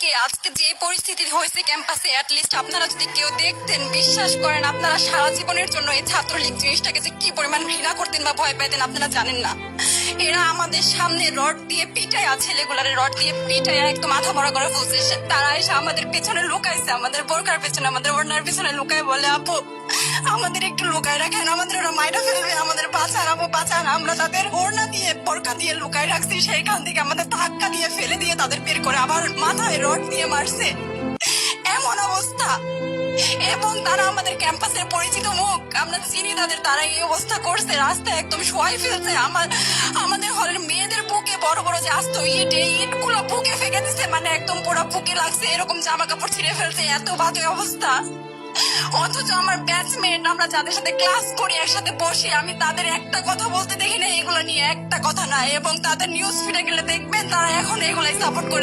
আজকে আজকে যে পরিস্থিতি হয়েছে ক্যাম্পাসে, অ্যাটলিস্ট আপনারা যদি কেউ দেখতেন, বিশ্বাস করেন আপনারা সারা জীবনের জন্য এই ছাত্রলীগ জিনিসটাকে যে কি পরিমাণ ঘৃণা করতেন বা ভয় পেতেন আপনারা জানেন না। এরা আমাদের সামনে রড দিয়ে পিটায়া, ছেলেগুলারে রড দিয়ে পিটায়া একদম মাথা মরা করে ফেলছে। তারা এসে আমাদের পেছনে লুকাইছে, আমাদের বোরকার পেছনে, আমাদের ওড়নার পেছনে লুকায় বলে, আপু আমাদের একটু লুকায় রাখেন, আমাদের ওরা মাইরা ফেলবে, আমাদের বাঁচান আপু বাঁচান। আমরা তাদের ওড়না দিয়ে বোরকা দিয়ে লুকায় রাখছি, সেইখান থেকে আমাদের ধাক্কা দিয়ে ফেলে দিয়ে তাদের বের করে আবার মাথায় রড দিয়ে মারছে। এমন অবস্থা। এবং তারা আমাদের ক্যাম্পাসের পরিচিত মুখ, আমরা চিনি তাদের, তারা এই অবস্থা করছে, রাস্তায় একদম শোয়াই ফেলছে। আমাদের হলের মেয়েদের বুকে বড় বড় যে আসতো ইট গুলো বুকে ফেঁকে দিচ্ছে, মানে একদম পুরো বুকে লাগছে, এরকম জামা কাপড় ছিঁড়ে ফেলছে, এত বাজে অবস্থা। অথচ আমার ব্যাচমেট, আমরা যাদের সাথে ক্লাস করি একসাথে বসি, আমি তাদের একটা কথা বলতে দেখি না এগুলো নিয়ে, একটা কথা না। এবং তাদের নিউজ ফিডে গেলে দেখবেন তারা এখন এগুলাই সাপোর্ট করে।